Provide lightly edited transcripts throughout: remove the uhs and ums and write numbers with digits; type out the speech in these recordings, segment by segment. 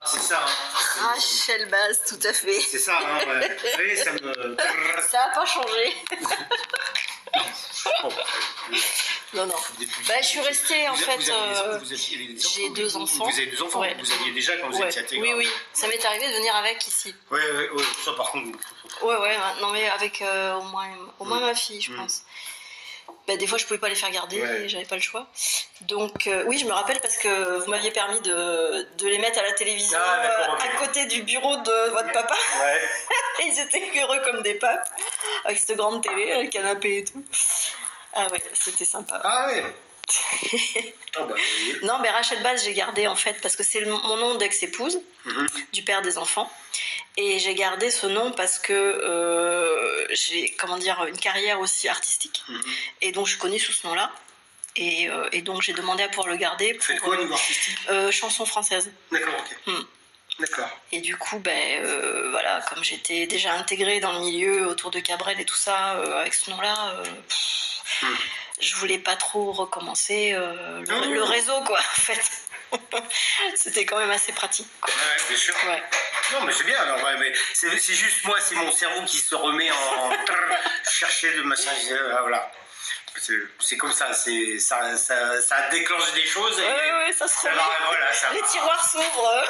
C'est ça, hein. Rachel Baz, tout à fait. C'est ça, hein, ouais. Vous voyez, ça me... Ça n'a pas changé. Bon. Non, non. Bah, je suis restée, en fait... j'ai 2 enfants. Vous avez 2 enfants, ouais. Vous aviez déjà quand vous étiez intégré. Oui, oui. Ça m'est arrivé de venir avec ici. Ouais, ça par contre... Ouais, non, mais avec au moins ma fille, je pense. Bah, des fois, je pouvais pas les faire garder, et j'avais pas le choix. Donc, oui, je me rappelle parce que vous m'aviez permis de les mettre à la télévision à côté du bureau de votre papa. Ouais. Ils étaient heureux comme des papes, avec cette grande télé, le canapé et tout. Ah ouais, c'était sympa. Ah ouais. Ah bah, oui. Non, mais Rachel Baz, j'ai gardé en fait parce que c'est mon nom d'ex-épouse, du père des enfants. Et j'ai gardé ce nom parce que j'ai, une carrière aussi artistique. Et donc je suis connue sous ce nom-là. Et donc j'ai demandé à pouvoir le garder. Vous faites quoi au niveau artistique? Chanson française. D'accord, ok. D'accord. Et du coup, voilà, comme j'étais déjà intégrée dans le milieu autour de Cabrel et tout ça, avec ce nom-là, je voulais pas trop recommencer le réseau, quoi, en fait. C'était quand même assez pratique, quoi. Ouais, bien sûr. Ouais. Non, mais c'est bien. Alors, mais c'est juste moi, c'est mon cerveau qui se remet en chercher de machin. Voilà. C'est comme ça, ça déclenche des choses. Ouais, ça se remet. Voilà, ça les tiroirs s'ouvrent.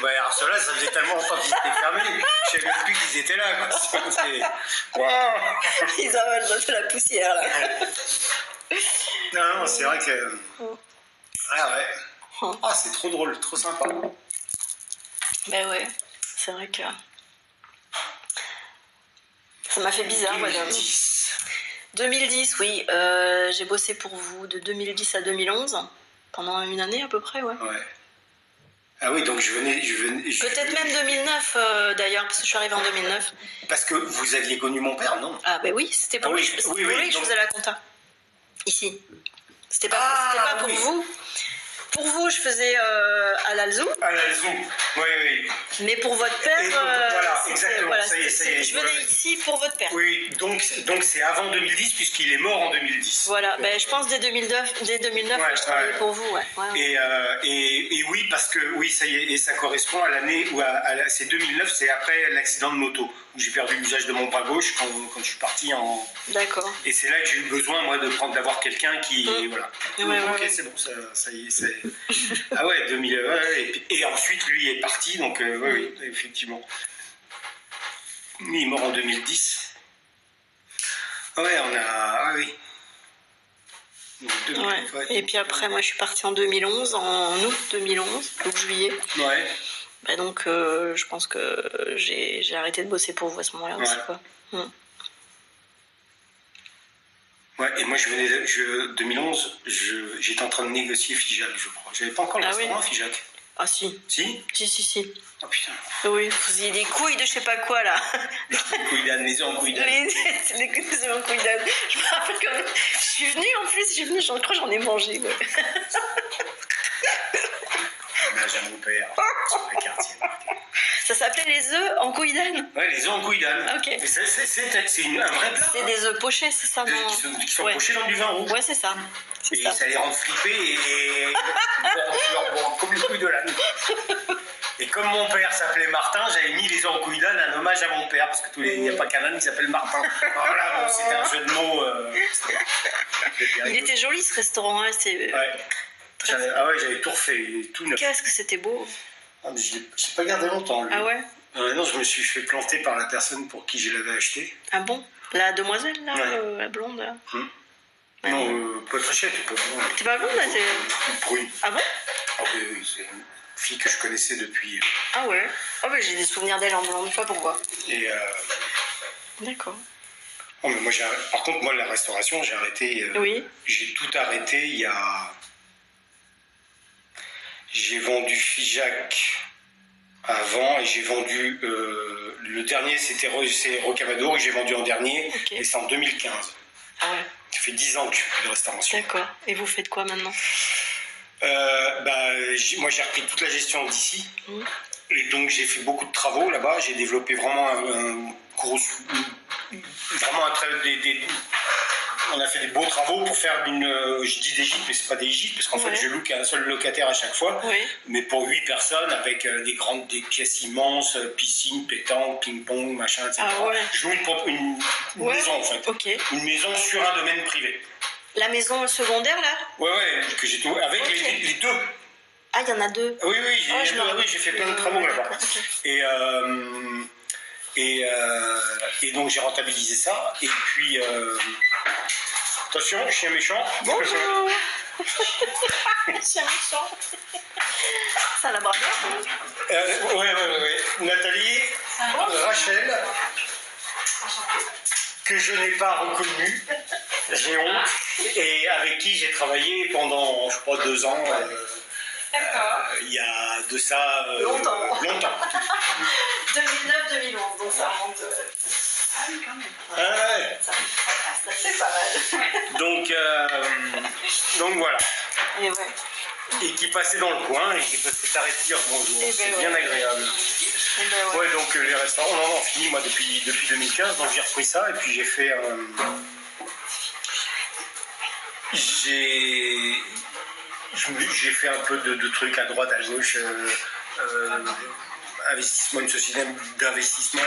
Ouais, alors ceux-là, ça faisait tellement longtemps qu'ils étaient fermés. Je savais même plus qu'ils étaient là. Wow. Ils avalent de la poussière, là. Non, c'est vrai que... Ah ouais. Ah, c'est trop drôle, trop sympa. Ben ouais, c'est vrai que... Ça m'a fait bizarre, 2010. 2010, oui. J'ai bossé pour vous de 2010 à 2011. Pendant une année à peu près, ouais. Ah oui, donc je venais Peut-être même 2009 d'ailleurs, parce que je suis arrivée en 2009. Parce que vous aviez connu mon père, non? Ah ben oui, c'était pour lui que je faisais la compta. Ici. C'était pas pour vous. Pour vous, je faisais à l'Alzou. À l'Alzou, oui. Mais pour votre père, voilà, exactement. Voilà, ça y est, je venais ici pour votre père. Oui, donc c'est avant 2010 puisqu'il est mort en 2010. Voilà, je pense dès 2009, je travaillais pour vous. Ouais. Et oui, parce que oui, ça y est, et ça correspond à l'année où c'est 2009, c'est après l'accident de moto où j'ai perdu l'usage de mon bras gauche quand je suis parti en. D'accord. Et c'est là que j'ai eu besoin moi d'avoir quelqu'un qui voilà. Ok, c'est bon, ça y est, c'est. Ah ouais, 2000. Et ensuite lui est parti, donc oui, effectivement. Il est mort en 2010. Ouais, on a. Ah oui. Et puis après, moi je suis partie en 2011, en août 2011, donc juillet. Ouais. Donc je pense que j'ai arrêté de bosser pour vous à ce moment-là aussi, quoi. Ouais, et moi 2011, j'étais en train de négocier Figeac, je crois. J'avais pas encore le restaurant Figeac. Ah si. Si. Oh putain. Oui, vous avez des couilles de je sais pas quoi là. Les couilles d'âne, les œufs en couilles d'âne. Les œufs en couilles d'âne. Je me rappelle quand même. Je suis venue en plus, je crois que j'en ai mangé. Ouais. Hommage à mon père, sur le quartier. Ça s'appelait les œufs en couilles d'âne. Ouais, les œufs en couilles d'âne. Ok. C'est un vrai plat. C'est des œufs pochés, c'est ça, non? Qui sont pochés dans du vin rouge. Ouais, c'est ça. Et ça les rend flippés et comme le couille de l'âne. Et comme mon père s'appelait Martin, j'avais mis les œufs en couille d'âne, un hommage à mon père, parce que il n'y a pas qu'un âne qui s'appelle Martin. Voilà, bon, c'était un jeu de mots. Il était joli ce restaurant, hein, j'avais tout refait, tout neuf. Qu'est-ce que c'était beau. J'ai pas gardé longtemps, lui. Ah ouais? Non, je me suis fait planter par la personne pour qui je l'avais acheté. Ah bon? La demoiselle, là, la blonde, là. Non, pas très chère, t'es pas blonde. T'es pas blonde, là? Oui. Ah bon? Ah oui, c'est une fille que je connaissais depuis... Ah ouais? Ah bah j'ai des souvenirs d'elle en blonde, je sais pas pourquoi. Et D'accord. Oh, mais moi, par contre, moi, la restauration, j'ai arrêté... Oui. J'ai tout arrêté il y a... J'ai vendu Figeac avant et j'ai vendu... le dernier, c'est Rocamadour, que j'ai vendu en dernier. Et c'est en 2015. Ah ouais. Ça fait 10 ans que je fais plus de restauration. D'accord. Et vous faites quoi maintenant? Moi, j'ai repris toute la gestion d'ici. Et donc, j'ai fait beaucoup de travaux là-bas. J'ai développé vraiment un gros... Vraiment on a fait des beaux travaux pour faire je dis des gîtes, mais c'est pas des gîtes, parce qu'en fait, je loue qu'un seul locataire à chaque fois, mais pour 8 personnes, avec des pièces immenses, piscine, pétanque, ping-pong, machin, etc. Je loue une maison, en fait. Une maison sur un domaine privé. La maison secondaire, là? Ouais, que j'ai tout, avec les deux. Ah, il y en a deux. Oui, j'ai fait plein de travaux là-bas. Et donc j'ai rentabilisé ça. Et puis, attention, chien méchant. Bonjour. Chien méchant. Ça la barre bien. Ouais. Nathalie, Rachel, que je n'ai pas reconnue, j'ai honte, et avec qui j'ai travaillé pendant, je crois, 2 ans. Il y a de ça longtemps. 2009-2011, donc ça remonte. Ah oui, quand même. Ça fait pas mal. Donc voilà. Et Et qui passait dans le coin et qui passait t'arrêter dire bonjour. C'est bien agréable. Donc les restaurants, on a fini moi depuis 2015, donc j'ai repris ça et puis j'ai fait j'ai fait un peu de trucs à droite, à gauche, investissement, une société d'investissement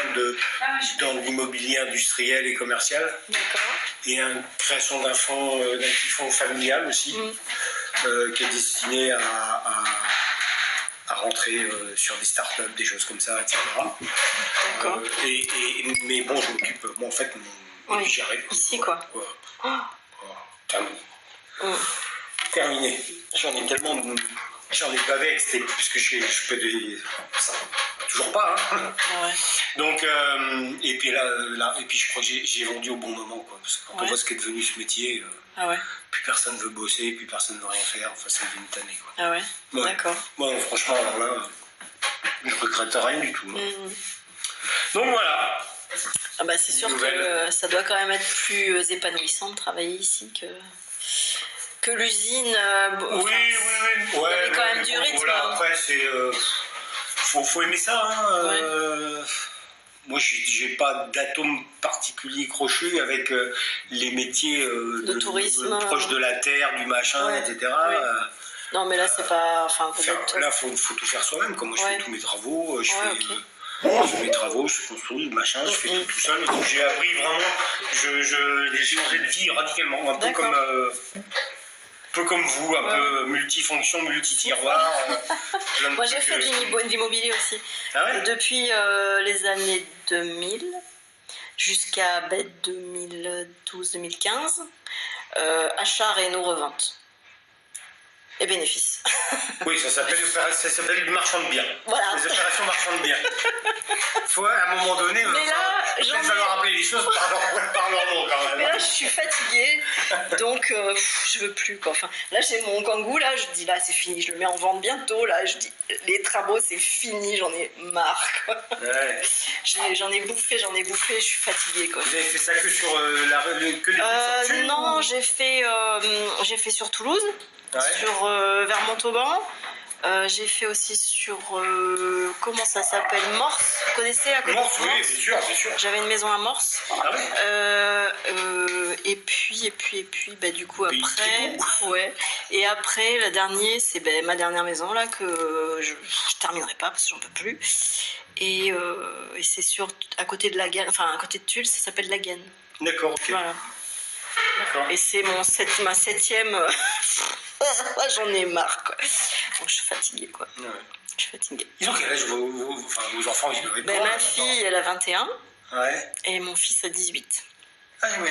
dans l'immobilier industriel et commercial. D'accord. Et une création d'un petit fonds familial aussi, qui est destiné à rentrer sur des startups, des choses comme ça, etc. D'accord. Mais bon, je m'occupe, en fait, et puis j'arrive. Ici, quoi. Terminé. J'en ai bavé avec c'était puisque je peux toujours pas. Hein. Donc et puis là et puis je crois que j'ai vendu au bon moment quoi, parce que quand on voit ce qu'est devenu ce métier, plus personne veut bosser, plus personne veut rien faire. Enfin, c'est devenu tanné quoi. Ah ouais. D'accord. Bon, franchement, alors là, je regrette rien du tout. Donc voilà. Ah bah c'est sûr que ça doit quand même être plus épanouissant de travailler ici que l'usine. Oui. Il y avait quand même du rythme. Voilà, après, c'est. Faut aimer ça. Hein. Moi, j'ai pas d'atome particulier crochu avec les métiers de tourisme proches de la terre, du machin, etc. Non, mais là, c'est pas. Enfin, là, faut tout faire soi-même. Comme moi, je fais tous mes travaux. Je fais mes travaux, je construis, machin, je fais tout seul. Donc, j'ai appris vraiment. J'ai changé de vie radicalement. Un peu comme vous, un peu multifonction, multi-tiroir. Moi, j'ai fait de l'immobilier aussi. Ah ouais? Depuis les années 2000 jusqu'à 2012-2015, achat, réno, revente. Et bénéfices. Oui, ça s'appelle du marchand de biens. Voilà. Les opérations marchand de biens. Faut à un moment donné, il va falloir rappeler les choses par leur nom quand même. Mais là, je suis fatiguée, donc je veux plus quoi. Enfin, là, j'ai mon kangou, là, je dis là, c'est fini, je le mets en vente bientôt. Là, je dis les travaux, c'est fini, j'en ai marre. Quoi. Ouais. J'en ai bouffé, je suis fatiguée quoi. Vous avez fait ça que sur que des non, j'ai fait sur Toulouse. Sur vers Montauban. J'ai fait aussi sur comment ça s'appelle, Morse. Vous connaissez à côté de Morse? Oui, c'est sûr. J'avais une maison à Morse. Ah ouais. Et puis du coup après, Et après, la dernière, c'est ma dernière maison là que je terminerai pas parce que j'en peux plus. Et c'est à côté de la Gaine, enfin à côté de Tulle, ça s'appelle la Gaine. D'accord. Ok. Voilà. D'accord. Et c'est ma 7e. J'en ai marre quoi. Donc je suis fatiguée quoi. Ouais. Je suis fatiguée. Ils ont quel âge vos enfants? Ils doivent être ma fille elle a 21. Ouais. Et mon fils a 18. Ah oui.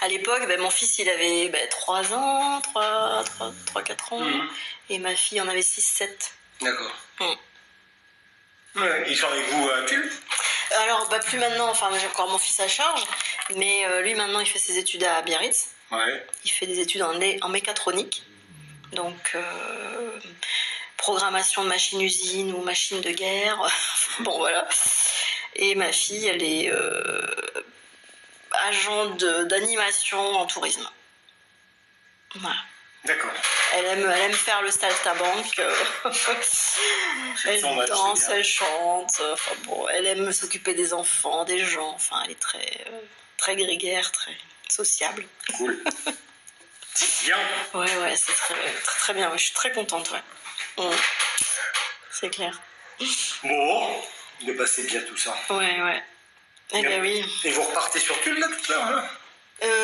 À l'époque, mon fils il avait 3 ans, 3-4 ans. Et ma fille en avait 6-7. D'accord. Ouais. Ils sont avec vous à Tulle? Alors plus maintenant, enfin j'ai encore mon fils à charge. Mais lui maintenant il fait ses études à Biarritz. Ouais. Il fait des études en mécatronique, donc programmation de machines-usines ou machines de guerre, bon voilà. Et ma fille, elle est agent d'animation en tourisme. Voilà. D'accord. Elle aime faire le saltabanque, elle danse, elle chante, elle aime s'occuper des enfants, des gens, enfin elle est très grégaire, très... sociable. Cool. C'est bien. Ouais, c'est très, très, très bien. Je suis très contente, ouais. C'est clair. Bon, de passer bien tout ça. Ouais. Eh ben oui. Et vous repartez sur Tulle, là, tout à l'heure, là?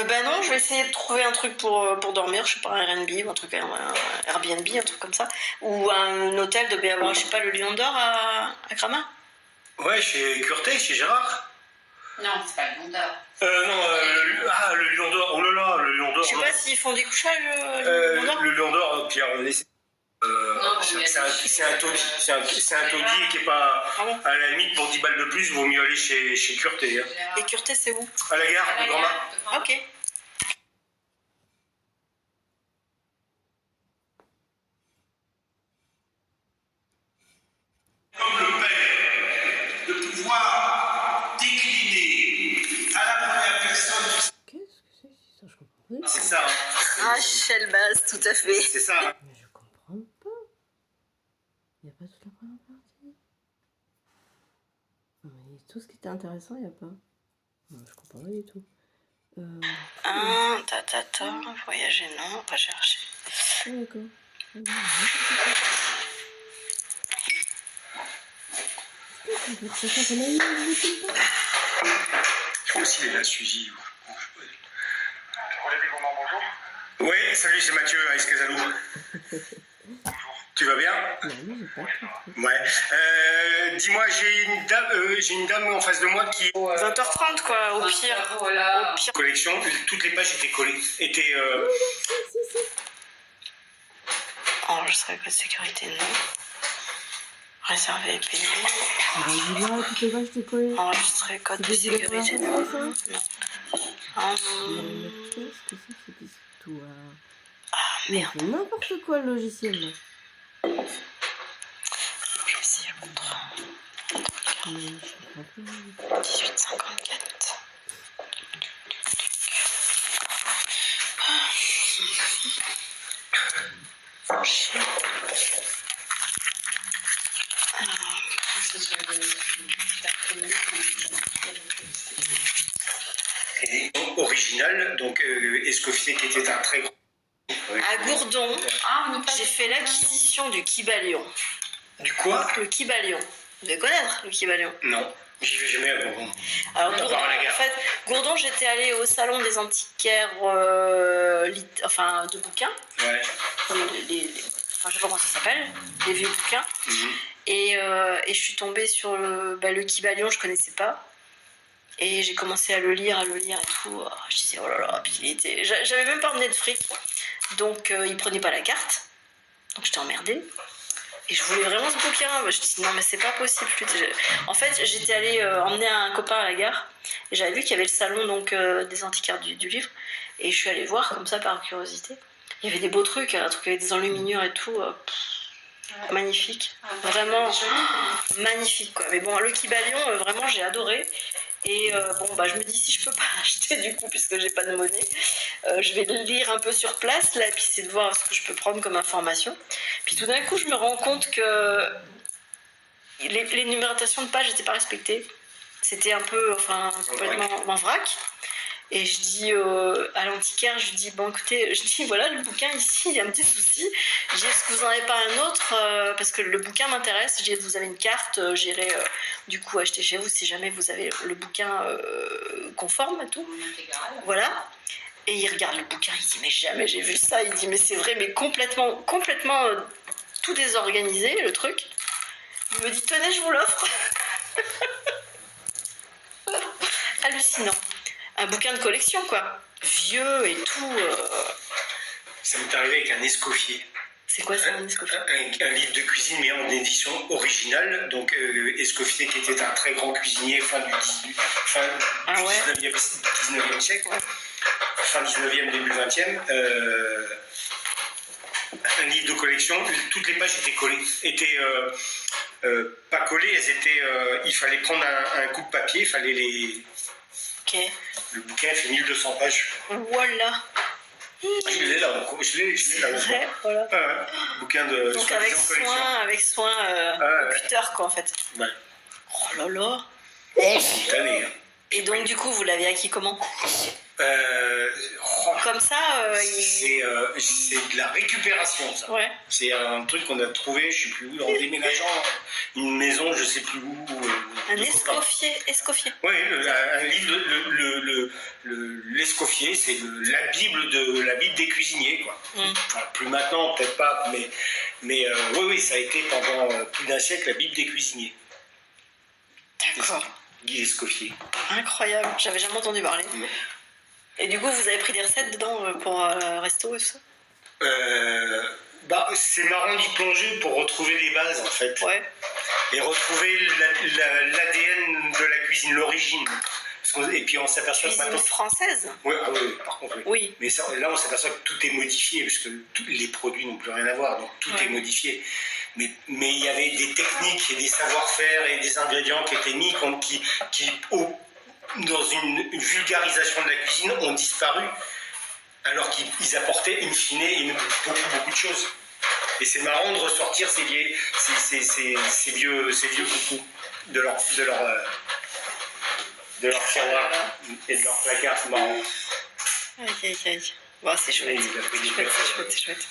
Ben non, je vais essayer de trouver un truc pour dormir, je sais pas, un Airbnb ou un truc, un Airbnb, un truc comme ça. Ou un hôtel de BABA, je sais pas, le Lion d'Or à Gramat. Ouais, chez Curté, chez Gérard. Non, c'est pas le Lion d'Or. Le Lion d'Or, oh là là, le Lion d'Or. Je sais pas s'ils font des couchages, le Lion d'Or. Le Lion d'Or, Pierre, c'est un taudis. C'est un taudis qui est pas. Ah bon. À la limite, pour 10 balles de plus, vaut mieux aller chez Curté. Hein. Et Curté, c'est où? À la gare de Gramat. Ok. Comme le Père, de pouvoir décliner à la première personne. Qu'est-ce que c'est ça? Je comprends pas. C'est ça. Rachel Bass, tout à fait. C'est ça. Mais je comprends pas. Il n'y a pas toute la première partie. Non, mais tout ce qui était intéressant, il n'y a pas. Non, je comprends pas du tout. Voyager, non, on va chercher. Ah, d'accord. Je crois aussi, il est là, Suzy. Oui, salut, c'est Mathieu à Escazalou. Tu vas bien? Non, mais j'ai pas compris. Ouais. Dis-moi, j'ai une dame en face de moi qui... 20h30, quoi, au pire. Voilà. Au pire. Collection, toutes les pages étaient collées. Enregistrer code sécurité, non. Réserver et payer. Dis-moi, toutes les vaches, t'es collé. Enregistrer code de C'est des sécurité, décorations, non. ça? Mais qu'est-ce que c'est que cette histoire? Merde. C'est n'importe quoi le logiciel là. Je vais essayer le contrat. Mais je comprends pas. 18,54. Chier. Original, donc Escoffier qui était un très grand... À Gourdon, On y passe. j'ai fait l'acquisition du Kibalion. Du quoi? Le Kibalion. Vous devez connaître le Kibalion? Non, j'y vais jamais à Gourdon. Alors, À Gourdon, part à la gare. en fait, Gourdon, j'étais allée au salon des antiquaires de bouquins. Ouais. Je sais pas comment ça s'appelle, les vieux bouquins. Et je suis tombée sur le Kibalion, je connaissais pas. Et j'ai commencé à le lire et tout. Je disais, oh là là, puis j'avais même pas emmené de fric. Donc, il prenait pas la carte. Donc, j'étais emmerdée. Et je voulais vraiment ce bouquin. Je me suis dit, non, mais c'est pas possible. En fait, j'étais allée emmener un copain à la gare. Et j'avais vu qu'il y avait le salon donc, des antiquaires du livre. Et je suis allée voir comme ça par curiosité. Il y avait des beaux trucs, un truc avec des enluminures et tout. Magnifique. Vraiment magnifique, quoi. Mais bon, le Kibalion, vraiment, j'ai adoré. Et je me dis, si je peux pas l'acheter du coup, puisque j'ai pas de monnaie, je vais le lire un peu sur place, là, et puis c'est de voir ce que je peux prendre comme information. Puis tout d'un coup, je me rends compte que les numérotations de pages n'étaient pas respectées. C'était un peu, complètement en vrac. Et je dis à l'antiquaire, je dis, bon écoutez, voilà le bouquin ici, il y a un petit souci. Je dis, est-ce que vous n'en avez pas un autre parce que le bouquin m'intéresse. Je dis, vous avez une carte, j'irai du coup acheter chez vous si jamais vous avez le bouquin conforme et tout. Voilà. Et il regarde le bouquin, il dit, mais jamais j'ai vu ça. Il dit, mais c'est vrai, mais complètement tout désorganisé le truc. Il me dit, tenez, je vous l'offre. Hallucinant. Un bouquin de collection, quoi. Vieux et tout. Ça m'est arrivé avec un Escoffier. C'est quoi ça, un Escoffier? Un livre de cuisine, mais en édition originale. Donc, Escoffier, qui était un très grand cuisinier, fin du 19e siècle, fin 19e, début 20e. Un livre de collection, toutes les pages étaient collées. Pas collées, elles étaient. Il fallait prendre un coup de papier, il fallait les. Ok. Le bouquin fait 1200 pages. Voilà. Je l'ai là, je l'ai là. Ouais, voilà. Bouquin de. Donc avec soin, cutter quoi en fait. Ouais. Oh là là. Cette année. Hein. Et donc du coup vous l'avez acquis comment? Comme ça, c'est de la récupération, ça. Ouais. C'est un truc qu'on a trouvé, je sais plus où, en déménageant une maison, je sais plus où. Un escoffier. Oui, un livre, l'escoffier, c'est la Bible des cuisiniers, quoi. Enfin, plus maintenant, peut-être pas, mais oui, ça a été pendant plus d'un siècle la Bible des cuisiniers. D'accord. Guy Escoffier. Incroyable, j'avais jamais entendu parler. Et du coup, vous avez pris des recettes dedans pour resto et tout ça? C'est marrant d'y plonger pour retrouver les bases, en fait. Ouais. Et retrouver l'ADN de la cuisine, l'origine. Et puis on s'aperçoit que Cuisine maintenant... française? Oui, par contre, oui. Oui. Mais là, on s'aperçoit que tout est modifié, parce que tous les produits n'ont plus rien à voir, donc tout est modifié. Mais il y avait des techniques et des savoir-faire et des ingrédients qui étaient mis, qui dans une vulgarisation de la cuisine, ont disparu, alors qu'ils apportaient in fine beaucoup de choses. Et c'est marrant de ressortir ces vieux coucous de leur tiroir et de leur placard, c'est marrant. Aïe. Bon, c'est chouette. C'est chouette.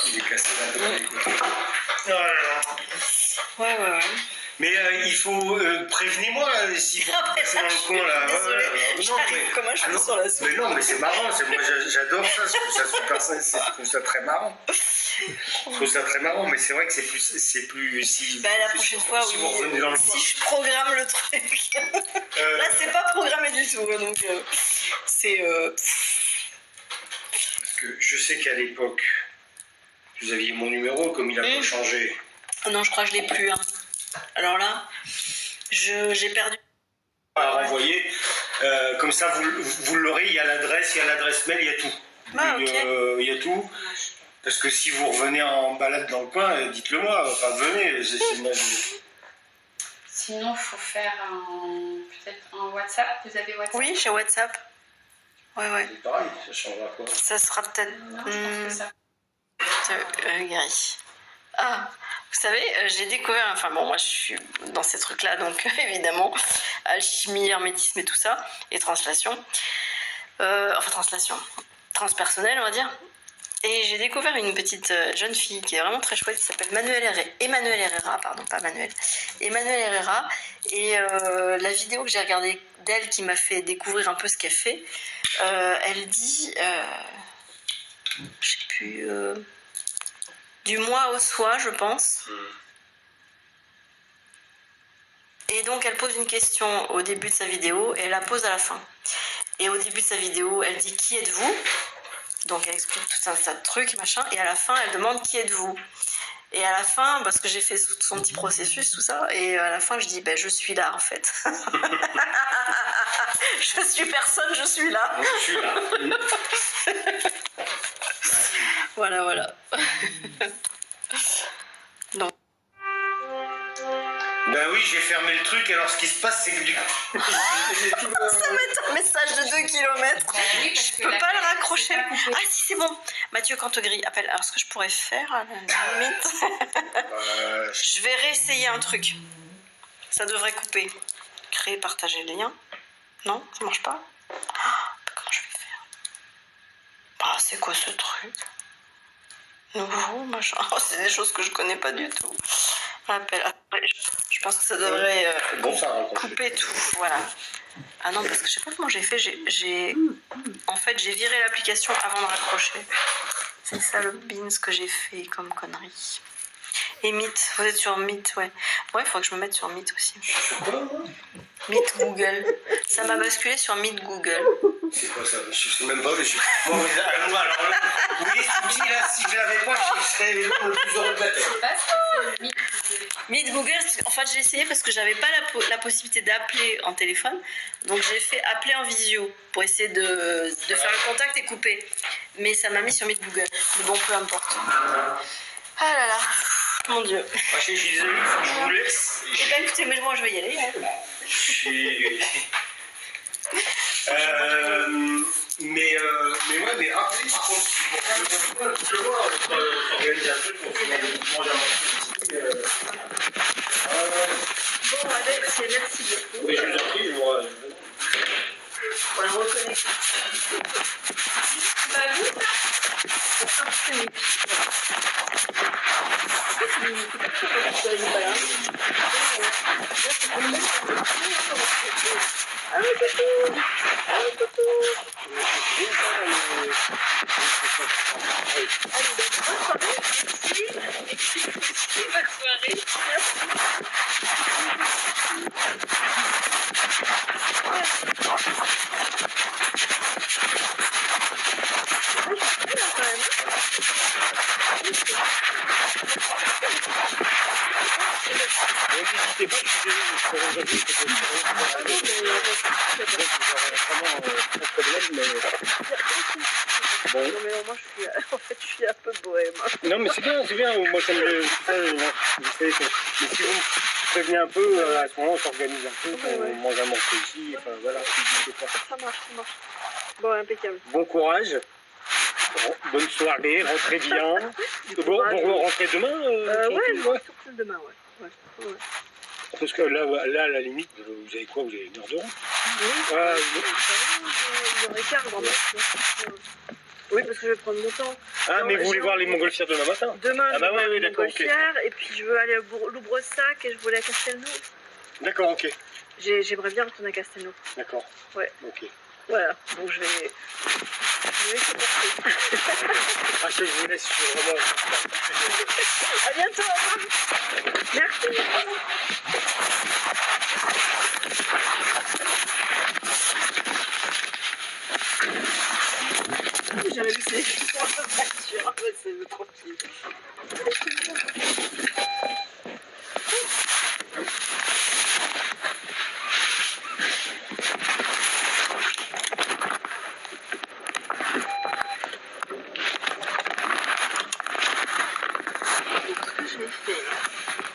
Il est cassé là de tous les côtés. Ouais. Mais il faut prévenez-moi si vous passez dans le coin là. Désolée, j'arrive comme un cheveu sur la soupe. Mais non, mais c'est marrant, moi j'adore ça, je trouve ça super, je trouve ça très marrant. Je trouve ça très marrant, mais c'est vrai que c'est plus si. La prochaine fois, si vous revenez dans le coin. Si je programme le truc. Là, c'est pas programmé du tout, donc c'est. Parce que je sais qu'à l'époque, vous aviez mon numéro, comme il a pas changé. Non, je crois que je l'ai plus. Hein. Alors là, j'ai perdu. À renvoyer, comme ça vous l'aurez, il y a l'adresse mail, il y a tout. Ah, ok. Il y a tout. Parce que si vous revenez en balade dans le coin, dites-le moi, enfin venez. Sinon, il faut faire peut-être un WhatsApp. Vous avez WhatsApp? Oui, j'ai WhatsApp. Ouais. C'est pareil, ça changera quoi. Ça sera peut-être. Non, je pense que ça. Gris. Ah, vous savez, j'ai découvert, enfin bon, moi je suis dans ces trucs-là, donc évidemment, alchimie, hermétisme et tout ça, et translation. Translation transpersonnelle, on va dire. Et j'ai découvert une petite jeune fille qui est vraiment très chouette, qui s'appelle Emmanuelle Herrera, pardon, pas Manuel. Emmanuelle Herrera, et la vidéo que j'ai regardée d'elle qui m'a fait découvrir un peu ce qu'elle fait, elle dit, je sais plus, du moi au soi, je pense. Et donc elle pose une question au début de sa vidéo et elle la pose à la fin. Et au début de sa vidéo, elle dit qui êtes-vous? Donc elle explique tout un tas de trucs, machin, et à la fin elle demande qui êtes-vous? Et à la fin, parce que j'ai fait son petit processus, tout ça, et à la fin je dis je suis là en fait. Je suis personne, je suis là. Je suis là. Voilà. Donc. Ben oui, j'ai fermé le truc, alors ce qui se passe, c'est que du coup... Ça met un message de 2 km. Oui, Je peux pas le raccrocher. Ah si, c'est bon. Mathieu Cantegris appelle. Alors ce que je pourrais faire, à la limite, je vais réessayer un truc. Ça devrait couper. Créer, partager le lien. Non, ça marche pas. Comment je vais faire? C'est quoi ce truc? Nouveau, machin. C'est des choses que je connais pas du tout. Appel. Après, je pense que ça devrait couper tout. Voilà. Ah non, parce que je sais pas comment j'ai fait. En fait, j'ai viré l'application avant de raccrocher. C'est ça le beans que j'ai fait comme connerie. Et Meet, vous êtes sur Meet, ouais. Ouais, il faudrait que je me mette sur Meet aussi. Meet Google. Ça m'a basculé sur Meet Google. C'est quoi ça? Je sais même pas. Moi, alors là, vous voyez ce outil là, si je l'avais pas, je serais le plus heureux de la terre. Meet Google, en fait, j'ai essayé parce que j'avais pas la possibilité d'appeler en téléphone. Donc j'ai fait appeler en visio pour essayer de faire le contact et couper. Mais ça m'a mis sur Meet Google. Mais bon, peu importe. Ah là là. Mon Dieu. Moi, je suis désolé, il faut que je vous laisse. Écoutez, mais moi je vais y aller. Hein. Mais après, par contre, je vois, organiser un truc pour manger un Bon, Alex, merci beaucoup. Oui, je vous en prie, moi. Voilà. N'hésitez pas, je suis désolé, je pourrais aujourd'hui, c'est que Non mais moi je suis, en fait je suis un peu bohème. non mais c'est bien, moi ça me mais si vous me prévenez un peu, à ce moment on s'organise un peu, on mange un morceau ici, enfin voilà, n'hésitez pas. Ça marche. Bon, impeccable. Bon courage, bonne soirée, rentrez bien. Bon, vous rentrez demain Ouais, je rentre tout cool demain, ouais. Parce que là, à la limite, vous avez quoi? Vous avez une heure de route? Oui, Une heure et quart, grand max. Oui, parce que je vais prendre mon temps. Ah, mais vous voulez voir les montgolfières demain matin? Demain, ah bah je vais oui, à d'accord, ok. et puis je veux aller à Loubresac et je veux aller à Castelnau. D'accord, ok. J'aimerais bien retourner à Castelnau. D'accord. Ouais. Ok. Voilà, donc je vais supporter. Ah, je vous laisse, je suis vraiment... À bientôt, au revoir. Merci. J'avais vu ces gens de voiture, c'est trop petit. Donc ce que je vais faire,